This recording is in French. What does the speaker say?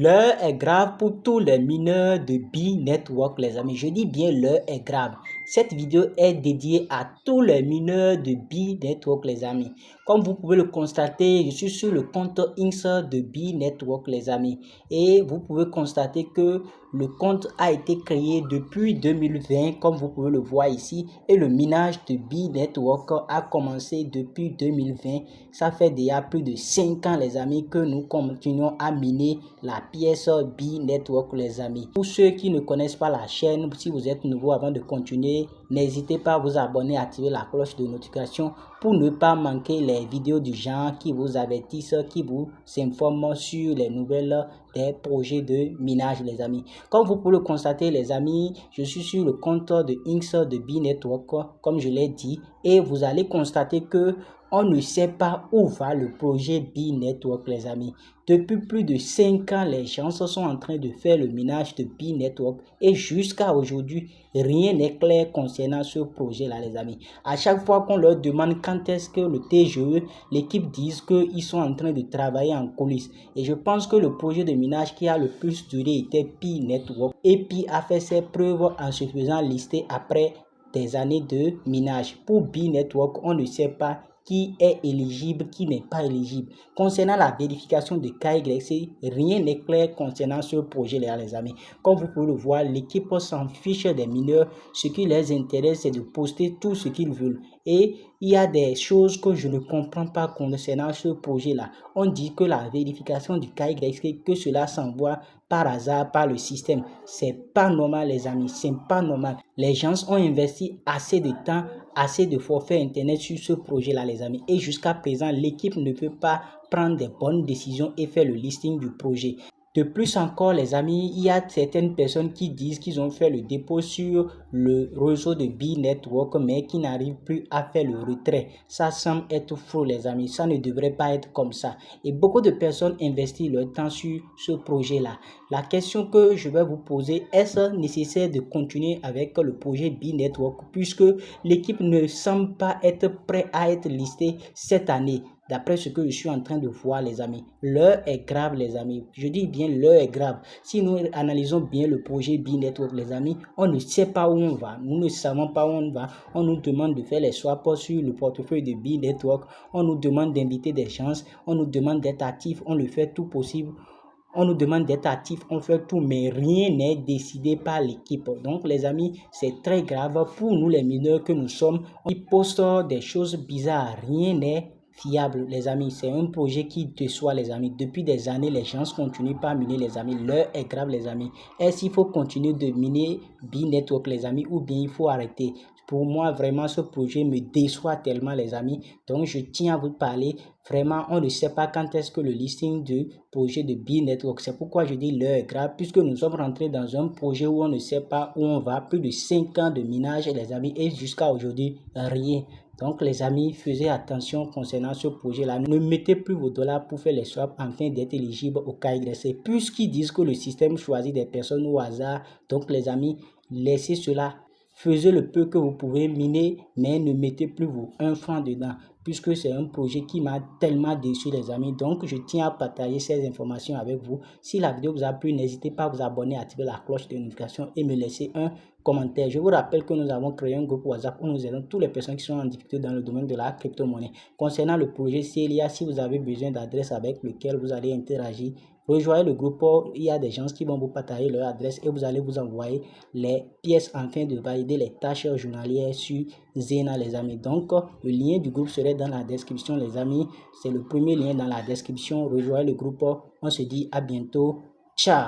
L'heure est grave pour tous les mineurs de B-Network, les amis. Je dis bien l'heure est grave. Cette vidéo est dédiée à tous les mineurs de B-Network, les amis. Comme vous pouvez le constater, je suis sur le compte X de B-Network, les amis. Et vous pouvez constater que le compte a été créé depuis 2020, comme vous pouvez le voir ici. Et le minage de B-Network a commencé depuis 2020. Ça fait déjà plus de 5 ans, les amis, que nous continuons à miner la pièce B-Network, les amis. Pour ceux qui ne connaissent pas la chaîne, si vous êtes nouveau, avant de continuer, n'hésitez pas à vous abonner, à activer la cloche de notification pour ne pas manquer les vidéos du genre qui vous avertissent, qui vous informent sur les nouvelles des projets de minage, les amis. Comme vous pouvez le constater, les amis, je suis sur le compte de X de B-Network, comme je l'ai dit, et vous allez constater que on ne sait pas où va le projet B-Network, les amis. Depuis plus de 5 ans, les gens sont en train de faire le minage de B-Network et jusqu'à aujourd'hui, rien n'est clair concernant ce projet-là, les amis. À chaque fois qu'on leur demande quand est-ce que le TGE, l'équipe dit qu'ils sont en train de travailler en coulisses. Et je pense que le projet de minage qui a le plus duré était B-Network. Et Pi a fait ses preuves en se faisant lister après des années de minage. Pour B-Network, on ne sait pas qui est éligible, qui n'est pas éligible. Concernant la vérification de KYC, rien n'est clair concernant ce projet-là, les amis. Comme vous pouvez le voir, l'équipe s'en fiche des mineurs. Ce qui les intéresse, c'est de poster tout ce qu'ils veulent. Et il y a des choses que je ne comprends pas concernant ce projet-là. On dit que la vérification du KYC, que cela s'envoie par hasard par le système. C'est pas normal, les amis. C'est pas normal. Les gens ont investi assez de temps, assez de forfaits internet sur ce projet-là, les amis. Et jusqu'à présent, l'équipe ne peut pas prendre des bonnes décisions et faire le listing du projet. De plus encore, les amis, il y a certaines personnes qui disent qu'ils ont fait le dépôt sur le réseau de B-Network, mais qui n'arrivent plus à faire le retrait. Ça semble être faux, les amis. Ça ne devrait pas être comme ça. Et beaucoup de personnes investissent leur temps sur ce projet-là. La question que je vais vous poser, est-ce nécessaire de continuer avec le projet B-Network puisque l'équipe ne semble pas être prête à être listée cette année? D'après ce que je suis en train de voir, les amis, l'heure est grave, les amis. Je dis bien l'heure est grave. Si nous analysons bien le projet B-Network, les amis, on ne sait pas où on va. Nous ne savons pas où on va. On nous demande de faire les swaps sur le portefeuille de B-Network. On nous demande d'inviter des gens. On nous demande d'être actifs. On le fait tout possible. On nous demande d'être actifs, on fait tout, mais rien n'est décidé par l'équipe. Donc, les amis, c'est très grave pour nous, les mineurs que nous sommes. Ils postent des choses bizarres. Rien n'est fiable, les amis. C'est un projet qui déçoit, les amis. Depuis des années, les gens continuent pas à miner, les amis. L'heure est grave, les amis. Est-ce qu'il faut continuer de miner B-Network, les amis, ou bien il faut arrêter? Pour moi, vraiment, ce projet me déçoit tellement, les amis. Donc, je tiens à vous parler. Vraiment, on ne sait pas quand est-ce que le listing du projet de B-Network. C'est pourquoi je dis l'heure est grave, puisque nous sommes rentrés dans un projet où on ne sait pas où on va. Plus de 5 ans de minage, les amis, et jusqu'à aujourd'hui, rien. Donc, les amis, faisez attention concernant ce projet-là. Ne mettez plus vos dollars pour faire les swaps afin d'être éligible au KYC. Puisqu'ils disent que le système choisit des personnes au hasard, donc les amis, laissez cela. Faisez le peu que vous pouvez miner, mais ne mettez plus vos 1 franc dedans, puisque c'est un projet qui m'a tellement déçu, les amis. Donc, je tiens à partager ces informations avec vous. Si la vidéo vous a plu, n'hésitez pas à vous abonner, à activer la cloche de notification et me laisser un commentaire. Je vous rappelle que nous avons créé un groupe WhatsApp où nous aidons toutes les personnes qui sont en difficulté dans le domaine de la crypto-monnaie. Concernant le projet Celia, si vous avez besoin d'adresse avec lequel vous allez interagir, rejoignez le groupe. Il y a des gens qui vont vous partager leur adresse et vous allez vous envoyer les pièces afin de valider les tâches journalières sur Zena, les amis. Donc, le lien du groupe serait dans la description, les amis. C'est le premier lien dans la description. Rejoignez le groupe. On se dit à bientôt. Ciao.